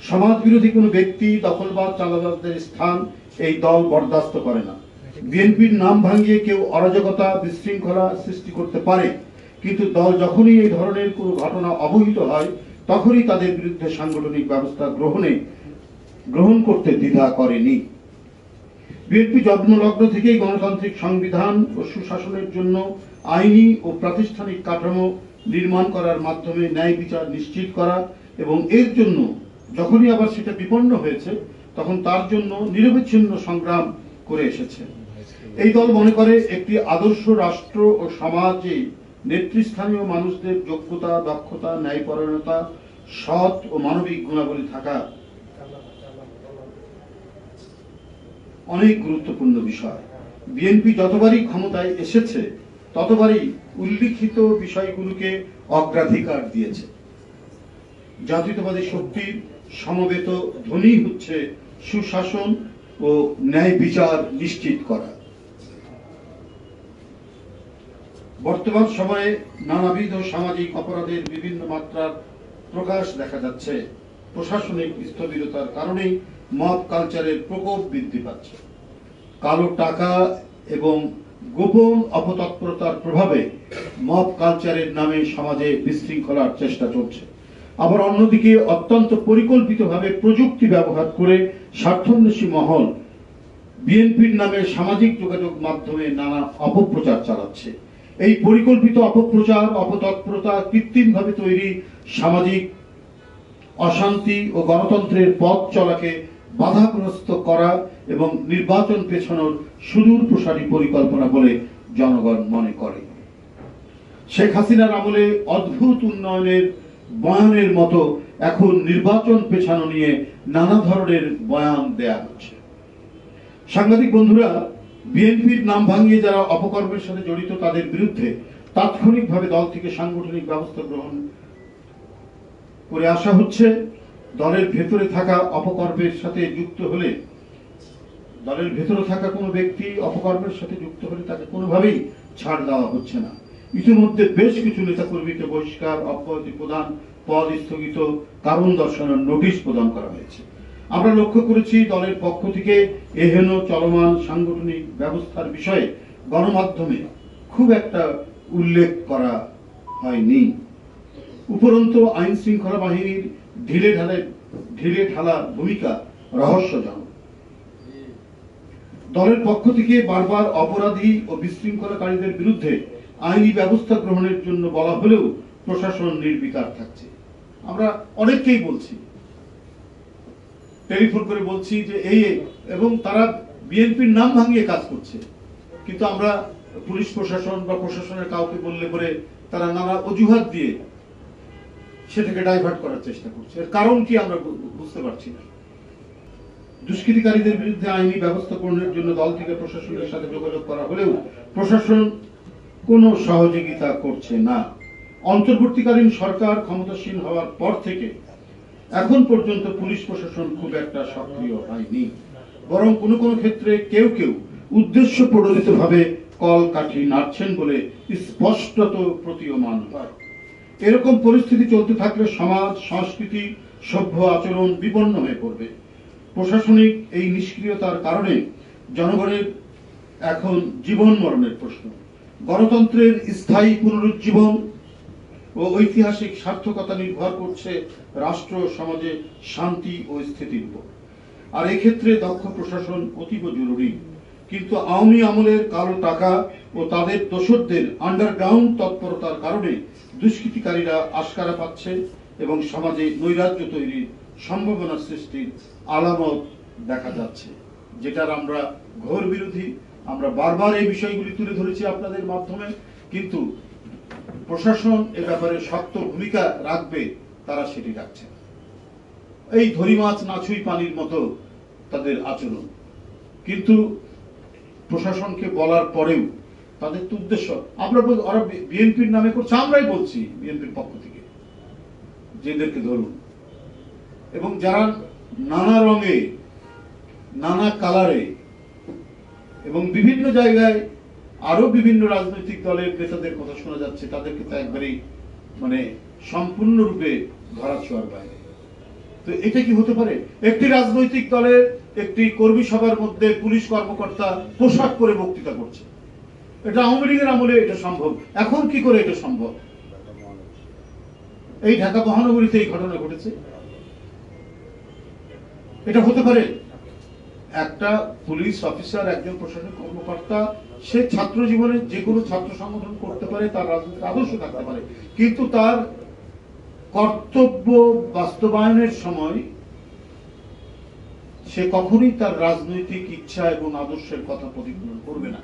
সমাজ বিরোধী কোনো ব্যক্তি, দখলবাদ, চাঁদাবাজদের স্থান এই দল বরদাস্ত করে না। বিএনপির নাম ভাঙিয়ে কেউ অরাজকতা, বিশৃঙ্খলা সৃষ্টি করতে পারে, কিন্তু দল যখনই এই ধরনের কোনো ঘটনা অবহিত হয় তখনই তাদের বিরুদ্ধে সাংগঠনিক ব্যবস্থা গ্রহণ করতে দ্বিধা করেনি। বিএনপি জন্মলগ্ন থেকেই গণতান্ত্রিক সংবিধান ও সুশাসনের জন্য আইনি ও প্রাতিষ্ঠানিক কাঠামো নির্মাণ করার মাধ্যমে ন্যায় বিচার নিশ্চিত করা এবং এর জন্য যখনই আবার সেটা বিপন্ন হয়েছে তখন তার জন্য নিরবচ্ছিন্ন সংগ্রাম করে এসেছে। এই দল মনে করে একটি আদর্শ রাষ্ট্র ও সমাজে নেতৃস্থানীয় মানুষদের যোগ্যতা, দক্ষতা, ন্যায়পরায়ণতা, সৎ ও মানবিক গুণাবলী থাকা অনেক গুরুত্বপূর্ণ বিষয়। বিএনপি যতবারই ক্ষমতায় এসেছে ততবারই উল্লিখিত বিষয়গুলোকে অগ্রাধিকার দিয়েছে। জাতীয়তাবাদী শক্তির সমবেত ধ্বনি হচ্ছে সুশাসন ও ন্যায় বিচার নিশ্চিত করা। বর্তমান সময়ে নানাবিধ সামাজিক অপরাধের বিভিন্ন মাত্রার প্রকাশ দেখা যাচ্ছে। প্রশাসনিক স্থবিরতার কারণেই মব কালচারের প্রকোপ বৃদ্ধি পাচ্ছে। কালো টাকা এবং গোপন অপতৎপরতার প্রভাবে মব কালচারের নামে সমাজে বিশৃঙ্খলার চেষ্টা চলছে। আবার অন্যদিকে অত্যন্ত পরিকল্পিতভাবে প্রযুক্তি ব্যবহার করে স্বার্থান্বেষী মহল বিএনপির নামে সামাজিক যোগাযোগ মাধ্যমে নানা অপপ্রচার চালাচ্ছে। এই পরিকল্পিত অপপ্রচার, অপতৎপরতা কৃত্রিমভাবে তৈরি সামাজিক অশান্তি ও গণতন্ত্রের পথ চলাকে বাধাগ্রস্ত করা এবং নির্বাচন পেছানোর সুদূর প্রসারী পরিকল্পনা বলে জনগণ মনে করে। শেখ হাসিনার আমলে অদ্ভুত উন্নয়নের বয়ানের মতো এখন নির্বাচন পেছানো নিয়ে নানা ধরনের বয়ান দেয়া হচ্ছে। সাংবাদিক বন্ধুরা, বিএনপির নাম ভাঙিয়ে যারা অপকর্মের সাথে জড়িত তাদের বিরুদ্ধে তাৎক্ষণিকভাবে দল থেকে সাংগঠনিক ব্যবস্থা গ্রহণ করে আসা হচ্ছে। দলের ভেতরে থাকা অপকর্মের সাথে যুক্ত হলে, দলের ভেতরে থাকা কোনো ব্যক্তি অপকর্মের সাথে যুক্ত হলে তাকে কোনোভাবেই ছাড় দেওয়া হচ্ছে না। ইতিমধ্যে বেশ কিছু নেতাকর্মীকে বহিষ্কার, অব্যাহতি প্রদান, পদ স্থগিত, কারণ দর্শানোর নোটিশ প্রদান করা হয়েছে। আমরা লক্ষ্য করেছি দলের পক্ষ থেকে এহেন চলমান সাংগঠনিক ব্যবস্থার বিষয়ে গণমাধ্যমে খুব একটা উল্লেখ করা হয়নি। উপরন্তু আইন শৃঙ্খলা বাহিনীর ঢিলে ঢালা ভূমিকা রহস্যজনক। দলের পক্ষ থেকে বারবার অপরাধী ও বিশৃঙ্খলাকারীদের বিরুদ্ধে আইনি ব্যবস্থা গ্রহণের জন্য বলা হলেও প্রশাসন নির্বিকার থাকছে। আমরা অনেককেই বলছি, টেলিফোন করে বলছি যে এই, এবং তারা বিএনপির নাম ভাঙিয়ে কাজ করছে, কিন্তু আমরা পুলিশ প্রশাসন বা প্রশাসনের কাউকে বললে পরে তারা নানা অজুহাত দিয়ে সেটাকে ডাইভার্ট করার চেষ্টা করছে। এর কারণ কি আমরা বুঝতে পারছি না। দুষ্কৃতিকারীদের বিরুদ্ধে আইনি ব্যবস্থা গ্রহণের জন্য দল থেকে প্রশাসনের সাথে যোগাযোগ করা হলেও প্রশাসন কোনো সহযোগিতা করছে না। অন্তর্বর্তীকালীন সরকার ক্ষমতাসীন হওয়ার পর থেকে এখন পর্যন্ত পুলিশ প্রশাসন খুব একটা সক্রিয় হয়নি, বরং কোনো কোনো ক্ষেত্রে কেউ কেউ উদ্দেশ্য প্রণোদিতভাবে কল কাঠি নাড়ছেন বলে স্পষ্টত প্রতীয়মান হয়। এরকম পরিস্থিতি চলতে থাকলে সমাজ, সংস্কৃতি, সভ্য আচরণ বিপন্ন হয়ে পড়বে। প্রশাসনিক এই নিষ্ক্রিয়তার কারণে জনগণের এখন জীবন মরণের প্রশ্ন। গণতন্ত্রের স্থায়ী পুনরুজ্জীবন ও ঐতিহাসিক সার্থকতা নির্ভর করছে রাষ্ট্র সমাজে শান্তি ও স্থিতির উপর। আর এক্ষেত্রে দক্ষ প্রশাসন অতীব জরুরি। কিন্তু আওয়ামী আমলের কালো টাকা ও তাদের দোসরদের আন্ডারগ্রাউন্ড তৎপরতার কারণে দুষ্কৃতিকারীরা আশকারা পাচ্ছে এবং সমাজে নৈরাজ্য তৈরির সম্ভাবনা সৃষ্টির আলামত দেখা যাচ্ছে, যেটার আমরা ঘোর বিরোধী। আমরা বারবার এই বিষয়গুলি তুলে ধরেছি আপনাদের মাধ্যমে, কিন্তু প্রশাসন এ ব্যাপারে শক্ত ভূমিকা রাখবে তারা সেটি রাখছে। এই ধরি মাছ না ছুঁই পানির মতো তাদের আচরণ। কিন্তু প্রশাসনকে বলার পরেও তাদের তো উদ্দেশ্য, আমরা ওরা বিএনপির নামে করছে, আমরাই বলছি বিএনপির পক্ষ থেকে যে এদেরকে ধরুন। এবং যারা নানা রঙে, নানা কালারে এবং বিভিন্ন জায়গায় আরো বিভিন্ন রাজনৈতিক দলের নেতাদের কথা শোনা যাচ্ছে, তাদেরকে তো একবারেই সম্পূর্ণরূপে ধরা ছোঁয়ার বাইরে। তো তো এটা কি হতে পারে? একটি রাজনৈতিক দলের একটি কর্মী সভার মধ্যে পুলিশ কর্মকর্তা পোশাক পরে বক্তৃতা করছে, এটা আওয়ামী লীগের আমলে এটা সম্ভব, এখন কি করে এটা সম্ভব? এই ঢাকা মহানগরীতে এই ঘটনা ঘটেছে। এটা হতে পারে? একটা পুলিশ অফিসার, একজন প্রশাসনিক কর্মকর্তা, সে ছাত্র জীবনে যে কোনো ছাত্র সংগঠন করতে পারে, তার রাজনৈতিক আদর্শ থাকতে পারে, কিন্তু তার কর্তব্য বাস্তবায়নের সময় সে কখনোই তার রাজনৈতিক ইচ্ছা এবং আদর্শের কথা প্রতিফলন করবে না।